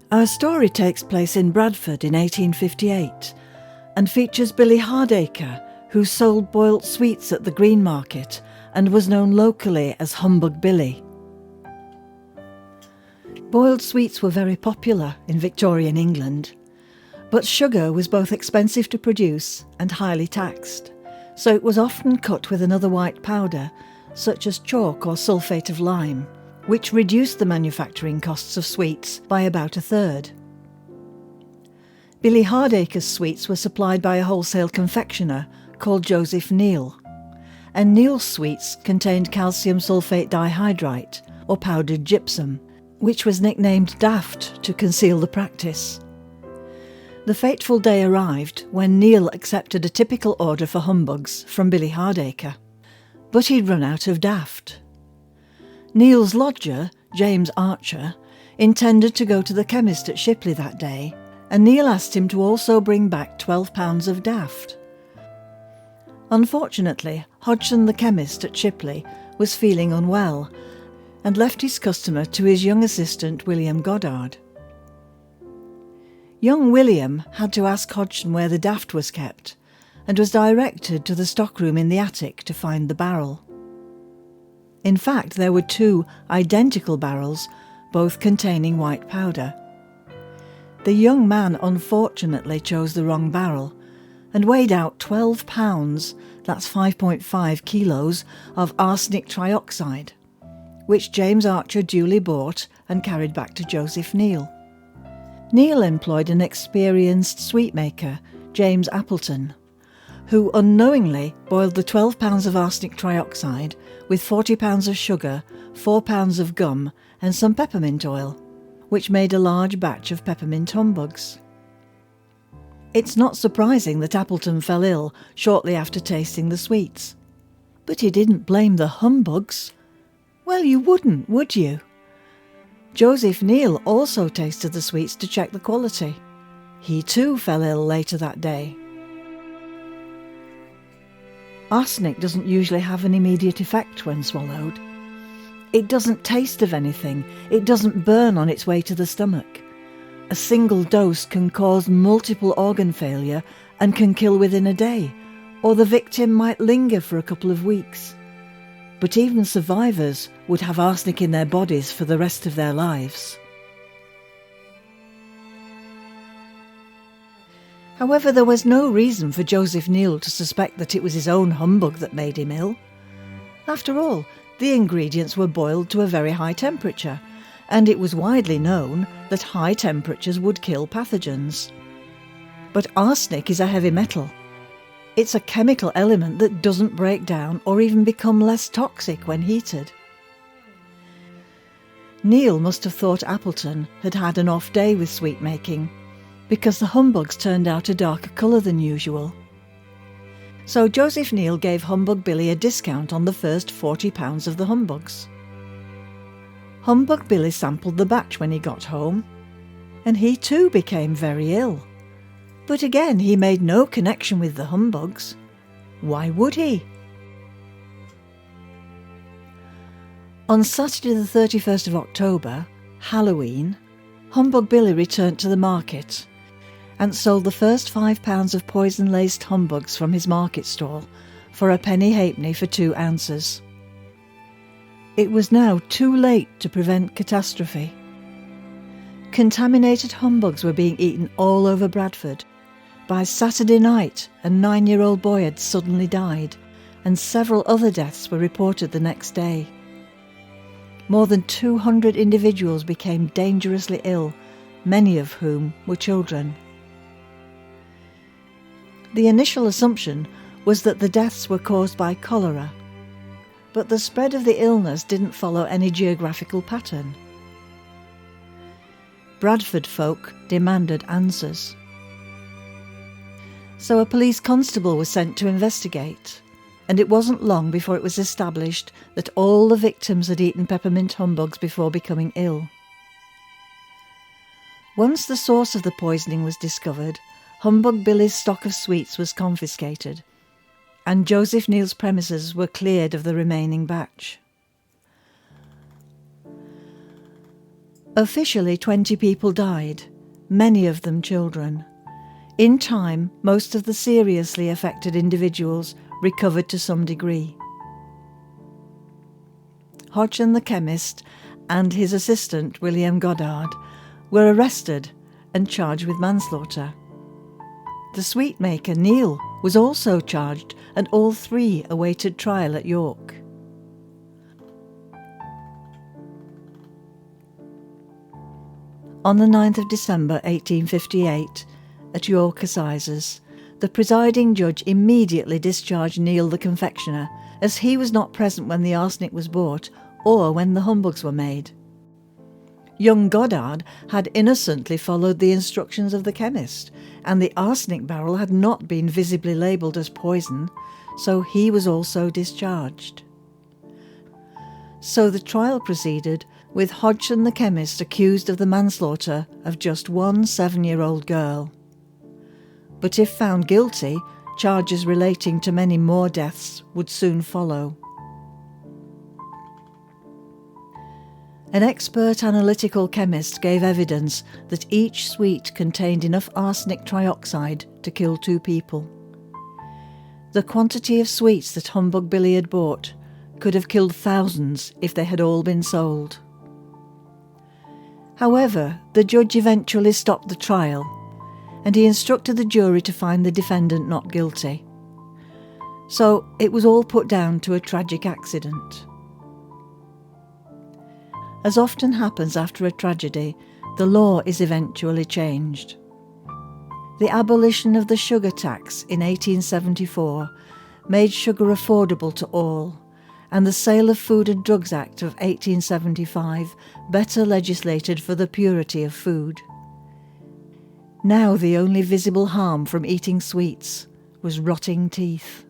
Our story takes place in Bradford in 1858 and features Billy Hardacre, who sold boiled sweets at the Green Market and was known locally as Humbug Billy. Boiled sweets were very popular in Victorian England, but sugar was both expensive to produce and highly taxed, so it was often cut with another white powder, such as chalk or sulphate of lime, which reduced the manufacturing costs of sweets by about a third. Billy Hardacre's sweets were supplied by a wholesale confectioner called Joseph Neal, and Neal's sweets contained calcium sulphate dihydrite, or powdered gypsum, which was nicknamed Daft to conceal the practice. The fateful day arrived when Neal accepted a typical order for humbugs from Billy Hardacre, but he'd run out of Daft. Neal's lodger, James Archer, intended to go to the chemist at Shipley that day, and Neal asked him to also bring back 12 pounds of Daft. Unfortunately, Hodgson the chemist at Shipley was feeling unwell and left his customer to his young assistant William Goddard. Young William had to ask Hodgson where the Daft was kept and was directed to the stockroom in the attic to find the barrel. In fact, there were 2 identical barrels, both containing white powder. The young man unfortunately chose the wrong barrel and weighed out 12 pounds, that's 5.5 kilos, of arsenic trioxide, which James Archer duly bought and carried back to Joseph Neal. Neal employed an experienced sweetmaker, James Appleton, who unknowingly boiled the 12 pounds of arsenic trioxide with 40 pounds of sugar, 4 pounds of gum and some peppermint oil, which made a large batch of peppermint humbugs. It's not surprising that Appleton fell ill shortly after tasting the sweets. But he didn't blame the humbugs. Well, you wouldn't, would you? Joseph Neal also tasted the sweets to check the quality. He too fell ill later that day. Arsenic doesn't usually have an immediate effect when swallowed. It doesn't taste of anything, it doesn't burn on its way to the stomach. A single dose can cause multiple organ failure and can kill within a day, or the victim might linger for a couple of weeks. But even survivors would have arsenic in their bodies for the rest of their lives. However, there was no reason for Joseph Neal to suspect that it was his own humbug that made him ill. After all, the ingredients were boiled to a very high temperature, and it was widely known that high temperatures would kill pathogens. But arsenic is a heavy metal. It's a chemical element that doesn't break down or even become less toxic when heated. Neal must have thought Appleton had had an off day with sweet making, because the humbugs turned out a darker colour than usual. So Joseph Neal gave Humbug Billy a discount on the first 40 pounds of the humbugs. Humbug Billy sampled the batch when he got home, and he too became very ill. But again, he made no connection with the humbugs. Why would he? On Saturday the 31st of October, Halloween, Humbug Billy returned to the market and sold the first 5 pounds of poison-laced humbugs from his market stall for a penny halfpenny for 2 ounces. It was now too late to prevent catastrophe. Contaminated humbugs were being eaten all over Bradford. By Saturday night, a 9-year-old boy had suddenly died, and several other deaths were reported the next day. More than 200 individuals became dangerously ill, many of whom were children. The initial assumption was that the deaths were caused by cholera, but the spread of the illness didn't follow any geographical pattern. Bradford folk demanded answers. So a police constable was sent to investigate, and it wasn't long before it was established that all the victims had eaten peppermint humbugs before becoming ill. Once the source of the poisoning was discovered, Humbug Billy's stock of sweets was confiscated, and Joseph Neal's premises were cleared of the remaining batch. Officially, 20 people died, many of them children. In time, most of the seriously affected individuals recovered to some degree. Hodgson the chemist and his assistant, William Goddard, were arrested and charged with manslaughter. The sweet maker, Neil, was also charged, and all three awaited trial at York. On the 9th of December 1858, at York Assizes, the presiding judge immediately discharged Neil the confectioner, as he was not present when the arsenic was bought or when the humbugs were made. Young Goddard had innocently followed the instructions of the chemist, and the arsenic barrel had not been visibly labelled as poison, so he was also discharged. So the trial proceeded, with Hodgson the chemist accused of the manslaughter of just one 7-year-old girl. But if found guilty, charges relating to many more deaths would soon follow. An expert analytical chemist gave evidence that each sweet contained enough arsenic trioxide to kill 2 people. The quantity of sweets that Humbug Billy had bought could have killed thousands if they had all been sold. However, the judge eventually stopped the trial, and he instructed the jury to find the defendant not guilty. So it was all put down to a tragic accident. As often happens after a tragedy, the law is eventually changed. The abolition of the sugar tax in 1874 made sugar affordable to all, and the Sale of Food and Drugs Act of 1875 better legislated for the purity of food. Now the only visible harm from eating sweets was rotting teeth.